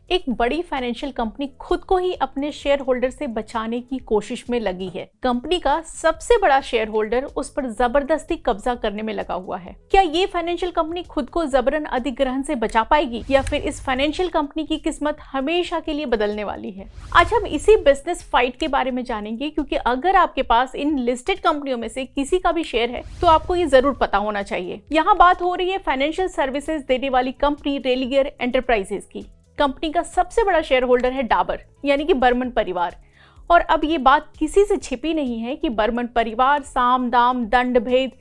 एक बड़ी financial company खुद को ही अपने शेयर होल्डर से बचाने की कोशिश में लगी है। कंपनी का सबसे बड़ा शेयर होल्डर उस पर जबरदस्ती कब्जा करने में लगा हुआ है। क्या ये फाइनेंशियल कंपनी खुद को जबरन अधिग्रहण से बचा पाएगी या फिर इस फाइनेंशियल कंपनी की किस्मत हमेशा के लिए बदलने वाली है? आज हम इसी बिजनेस फाइट के बारे में जानेंगे, क्योंकि अगर आपके पास इन लिस्टेड कंपनियों में से किसी का भी शेयर है तो आपको ये जरूर पता होना चाहिए। यहाँ बात हो रही है फाइनेंशियल सर्विसेज देने वाली कंपनी रेलिगेयर एंटरप्राइजेस की। कंपनी का सबसे बड़ा शेयर होल्डर है डाबर यानी कि बर्मन परिवार। और अब ये बात किसी से छिपी नहीं है कि बर्मन परिवार साम दाम दंड भेद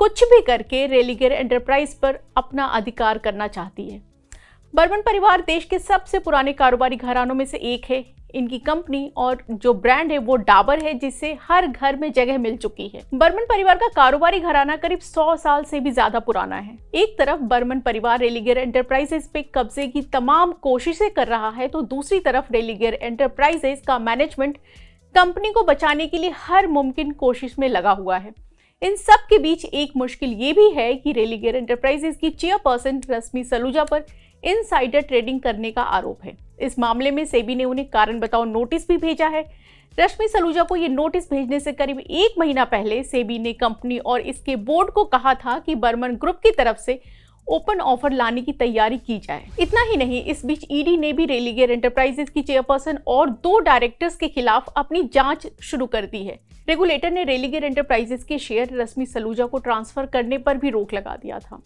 कुछ भी करके रेलिगेयर एंटरप्राइज पर अपना अधिकार करना चाहती है। बर्मन परिवार देश के सबसे पुराने कारोबारी घरानों में से एक है। इनकी कंपनी और जो ब्रांड है वो डाबर है, जिससे हर घर में जगह मिल चुकी है। बर्मन परिवार का कारोबारी घराना करीब 100 साल से भी ज्यादा पुराना है। एक तरफ बर्मन परिवार रेलिगेयर एंटरप्राइजेस पे कब्जे की तमाम कोशिशें कर रहा है, तो दूसरी तरफ रेलिगेयर एंटरप्राइजेस का मैनेजमेंट कंपनी को बचाने के लिए हर मुमकिन कोशिश में लगा हुआ है। इन सब के बीच एक मुश्किल ये भी है कि रेलिगेयर एंटरप्राइजेस की चेयरपर्सन रश्मि सलूजा पर इनसाइडर ट्रेडिंग करने का आरोप है। इस मामले में सेबी ने उन्हें कारण बताओ नोटिस भी भेजा है। रश्मि सलूजा को ये नोटिस भेजने से करीब 1 महीना पहले सेबी ने कंपनी और इसके बोर्ड को कहा था कि बर्मन ग्रुप की तरफ से ओपन ऑफर लाने की तैयारी की जाए। इतना ही नहीं, इस बीच ईडी ने भी रेलिगेयर एंटरप्राइजेस की चेयरपर्सन और 2 डायरेक्टर्स के खिलाफ अपनी जांच शुरू कर दी है। रेगुलेटर ने रेलिगेयर एंटरप्राइजेस के शेयर रश्मि सलूजा को ट्रांसफर करने पर भी रोक लगा दिया था।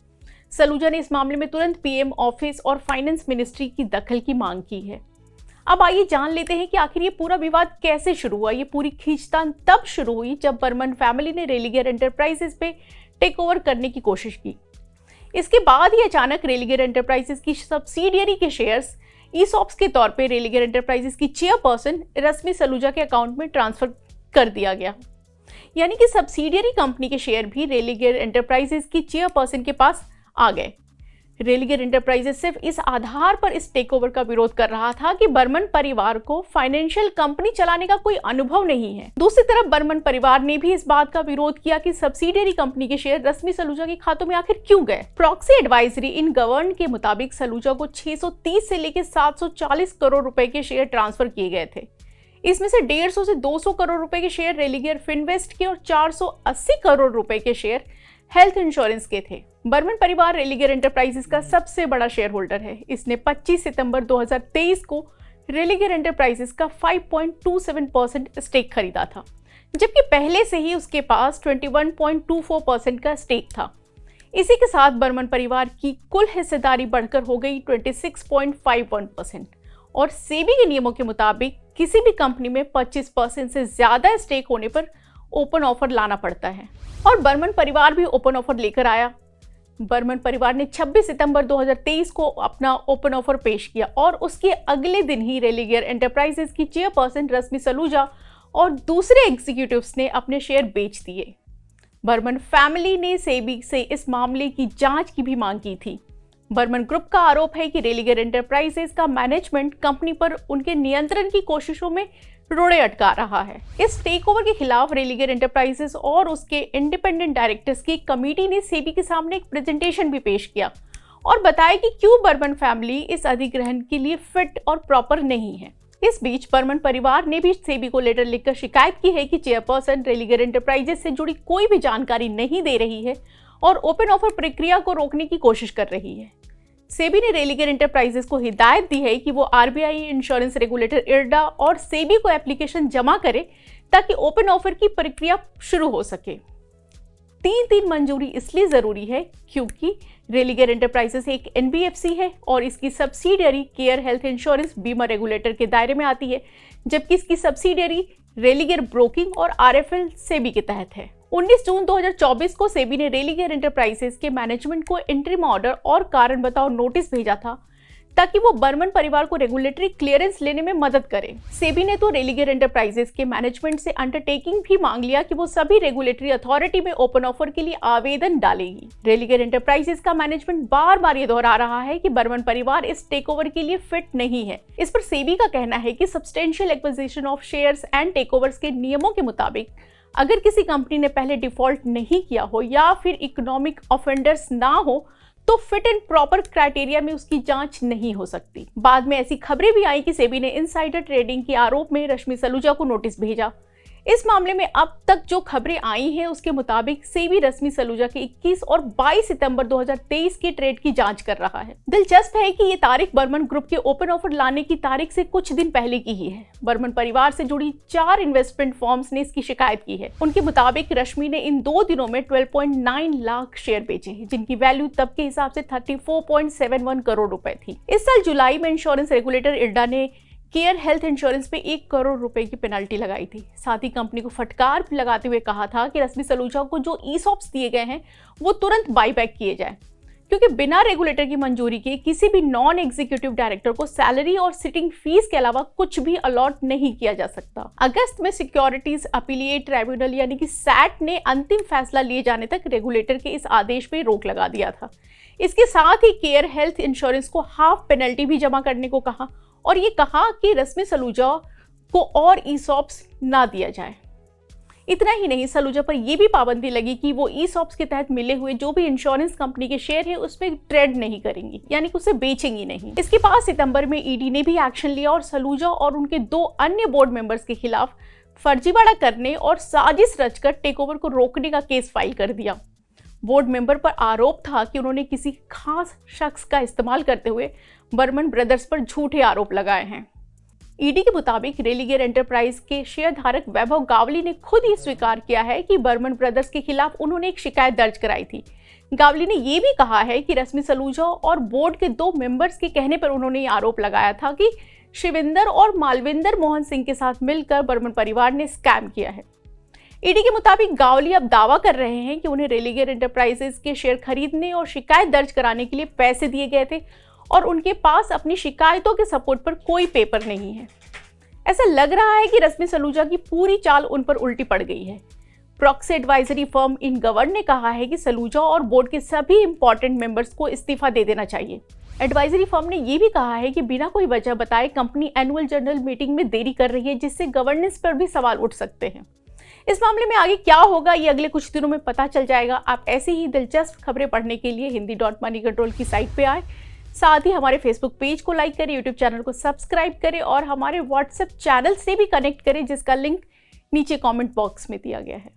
सलूजा ने इस मामले में तुरंत पीएम ऑफिस और फाइनेंस मिनिस्ट्री की दखल की मांग की है। अब आइए जान लेते हैं कि आखिर ये पूरा विवाद कैसे शुरू हुआ। ये पूरी खींचतान तब शुरू हुई जब बर्मन फैमिली ने रेलिगेयर एंटरप्राइजेस पे टेक ओवर करने की कोशिश की। इसके बाद ही अचानक रेलिगेयर एंटरप्राइजेस की सब्सिडियरी के शेयर्स ईसॉप्स के तौर पे रेलिगेयर एंटरप्राइजेस की चेयरपर्सन रश्मि सलूजा के अकाउंट में ट्रांसफर कर दिया गया। यानी कि सब्सिडियरी कंपनी के शेयर भी रेलिगेयर एंटरप्राइजेस की चेयरपर्सन के पास आ गए। रेलिगेयर एंटरप्राइजेस सिर्फ इस आधार पर इस टेकओवर का विरोध कर रहा था कि बर्मन परिवार को फाइनेंशियल कंपनी चलाने का कोई अनुभव नहीं है। दूसरी तरफ बर्मन परिवार ने भी इस बात का विरोध किया कि सब्सिडियरी कंपनी के शेयर रश्मि सलूजा के खातों में आखिर क्यों गए। प्रॉक्सी एडवाइजरी इन गवर्न के मुताबिक सलूजा को 630 से लेकर 740 करोड़ रुपए के शेयर ट्रांसफर किए गए थे। इसमें से 150 से 200 करोड़ रुपए के शेयर रेलिगेयर फिनवेस्ट के और 480 करोड़ रुपए के शेयर हेल्थ इंश्योरेंस के थे। बर्मन परिवार रेलिगेयर एंटरप्राइजेस का सबसे बड़ा शेयर होल्डर है। इसने 25 सितंबर 2023 को रेलिगेयर एंटरप्राइजेस का 5.27% स्टेक खरीदा था, जबकि पहले से ही उसके पास 21.24% का स्टेक था। इसी के साथ बर्मन परिवार की कुल हिस्सेदारी बढ़कर हो गई 26.51% और सेबी के नियमों के मुताबिक किसी भी कंपनी में 25% से ज्यादा स्टेक होने पर ओपन ऑफर लाना पड़ता है, और बर्मन परिवार भी ओपन ऑफर लेकर आया। बर्मन परिवार ने 26 सितंबर 2023 को अपना ओपन ऑफर पेश किया और उसके अगले दिन ही रेलिगेयर एंटरप्राइजेस की चेयरपर्सन रश्मि सलूजा और दूसरे एग्जीक्यूटिव्स ने अपने शेयर बेच दिए। बर्मन फैमिली ने सेबी से इस मामले की जांच की भी मांग की थी। बर्मन ग्रुप का आरोप है कि रेलिगेयर एंटरप्राइजेस का मैनेजमेंट कंपनी पर उनके नियंत्रण की कोशिशों में रोड़े अटका रहा है। इस टेकओवर के खिलाफ रेलिगेयर एंटरप्राइजेस और उसके इंडिपेंडेंट डायरेक्टर्स की कमेटी ने सेबी के सामने एक प्रेजेंटेशन भी पेश किया और बताया कि क्यों बर्मन फैमिली इस अधिग्रहण के लिए फिट और प्रॉपर नहीं है। इस बीच बर्मन परिवार ने भी सेबी को लेटर लिखकर शिकायत की है कि चेयरपर्सन रेलिगेयर एंटरप्राइजेस से जुड़ी कोई भी जानकारी नहीं दे रही है और ओपन ऑफर प्रक्रिया को रोकने की कोशिश कर रही है। सेबी ने रेलिगेयर एंटरप्राइजेस को हिदायत दी है कि वो आरबीआई, इंश्योरेंस रेगुलेटर इरडा और सेबी को एप्लीकेशन जमा करे ताकि ओपन ऑफर की प्रक्रिया शुरू हो सके। 3 मंजूरी इसलिए जरूरी है क्योंकि रेलिगेयर एंटरप्राइजेस एक एनबीएफसी है और इसकी सब्सिडियरी केयर हेल्थ इंश्योरेंस बीमा रेगुलेटर के दायरे में आती है, जबकि इसकी सब्सिडियरी रेलिगेयर ब्रोकिंग और आरएफएल सेबी के तहत है। 19 जून 2024 को सेबी ने रेलिगेयर एंटरप्राइजेस के मैनेजमेंट को इंटरिम ऑर्डर और कारण बताओ नोटिस भेजा था ताकि वो बर्मन परिवार को रेगुलेटरी क्लियरेंस लेने में मदद करे। सेबी ने तो रेलिगेयर एंटरप्राइजेस के मैनेजमेंट से अंडरटेकिंग भी मांग लिया कि वो सभी रेगुलेटरी अथॉरिटी में ओपन ऑफर के लिए आवेदन डालेगी। रेलिगेयर एंटरप्राइजेस का मैनेजमेंट बार बार ये दोहरा रहा है कि बर्मन परिवार इस टेकओवर के लिए फिट नहीं है। इस पर सेबी का कहना है कि substantial acquisition of shares and takeovers के नियमों के मुताबिक अगर किसी कंपनी ने पहले डिफॉल्ट नहीं किया हो या फिर इकोनॉमिक ऑफेंडर्स ना हो तो फिट एंड प्रॉपर क्राइटेरिया में उसकी जांच नहीं हो सकती। बाद में ऐसी खबरें भी आई कि सेबी ने इनसाइडर ट्रेडिंग के आरोप में रश्मि सलूजा को नोटिस भेजा। इस मामले में अब तक जो खबरें आई हैं उसके मुताबिक सेबी रश्मि सलूजा के 21 और 22 सितंबर 2023 के ट्रेड की जांच कर रहा है। दिलचस्प है कि ये तारीख बर्मन ग्रुप के ओपन ऑफर लाने की तारीख से कुछ दिन पहले की ही है। बर्मन परिवार से जुड़ी 4 इन्वेस्टमेंट फर्म्स ने इसकी शिकायत की है। उनके मुताबिक रश्मि ने इन 2 दिनों में 12.9 लाख शेयर बेचे हैं, जिनकी वैल्यू तब के हिसाब से 34.71 करोड़ रुपए थी। इस साल जुलाई में इंश्योरेंस रेगुलेटर इरडा ने केयर हेल्थ इंश्योरेंस पे 1 करोड़ रुपए की पेनल्टी लगाई थी। साथ ही कंपनी को फटकार लगाते हुए कहा था कि रश्मि सलूजा को जो ईसॉप्स दिए गए हैं वो तुरंत बाईबैक किए जाएं, क्योंकि बिना रेगुलेटर की मंजूरी के किसी भी नॉन एग्जीक्यूटिव डायरेक्टर को सैलरी और सिटिंग फीस के अलावा कुछ भी अलॉट नहीं किया जा सकता। अगस्त में सिक्योरिटीज अपीलिएट ट्राइब्यूनल यानी कि सैट ने अंतिम फैसला लिए जाने तक रेगुलेटर के इस आदेश पे रोक लगा दिया था। इसके साथ ही केयर हेल्थ इंश्योरेंस को हाफ पेनल्टी भी जमा करने को कहा और ये कहा कि रश्मि सलूजा को और ईसॉप्स ना दिया जाए। इतना ही नहीं, सलूजा पर यह भी पाबंदी लगी कि वो ईसॉप्स के तहत मिले हुए जो भी इंश्योरेंस कंपनी के शेयर है उसमें ट्रेड नहीं करेंगी, यानी कि उसे बेचेंगी नहीं। इसके बाद सितंबर में ईडी ने भी एक्शन लिया और सलूजा और उनके 2 अन्य बोर्ड मेंबर्स के खिलाफ फर्जीवाड़ा करने और साजिश रचकर टेकओवर को रोकने का केस फाइल कर दिया। बोर्ड मेंबर पर आरोप था कि उन्होंने किसी खास शख्स का इस्तेमाल करते हुए बर्मन ब्रदर्स पर झूठे आरोप लगाए हैं। ईडी के मुताबिक रेलिगेयर एंटरप्राइज के शेयरधारक वैभव गावली ने खुद ये स्वीकार किया है कि बर्मन ब्रदर्स के खिलाफ उन्होंने एक शिकायत दर्ज कराई थी। गावली ने यह भी कहा है कि रश्मि सलूजा और बोर्ड के 2 मेंबर्स के कहने पर उन्होंने ये आरोप लगाया था कि शिविंदर और मालविंदर मोहन सिंह के साथ मिलकर बर्मन परिवार ने स्कैम किया है। ईडी के मुताबिक गावली अब दावा कर रहे हैं कि उन्हें रेलिगेयर एंटरप्राइजेस के शेयर खरीदने और शिकायत दर्ज कराने के लिए पैसे दिए गए थे और उनके पास अपनी शिकायतों के सपोर्ट पर कोई पेपर नहीं है। ऐसा लग रहा है कि रश्मि सलूजा की पूरी चाल उन पर उल्टी पड़ गई है। प्रॉक्सी एडवाइजरी फर्म इनगवर्न ने कहा है कि सलूजा और बोर्ड के सभी इंपॉर्टेंट मेंबर्स को इस्तीफा दे देना चाहिए। एडवाइजरी फर्म ने यह भी कहा है कि बिना कोई वजह बताए कंपनी एनुअल जनरल मीटिंग में देरी कर रही है, जिससे गवर्नेंस पर भी सवाल उठ सकते हैं। इस मामले में आगे क्या होगा ये अगले कुछ दिनों में पता चल जाएगा। आप ऐसी ही दिलचस्प खबरें पढ़ने के लिए hindi.moneycontrol की साइट पे आए। साथ ही हमारे फेसबुक पेज को लाइक करें, यूट्यूब चैनल को सब्सक्राइब करें और हमारे व्हाट्सएप चैनल से भी कनेक्ट करें, जिसका लिंक नीचे कमेंट बॉक्स में दिया गया है।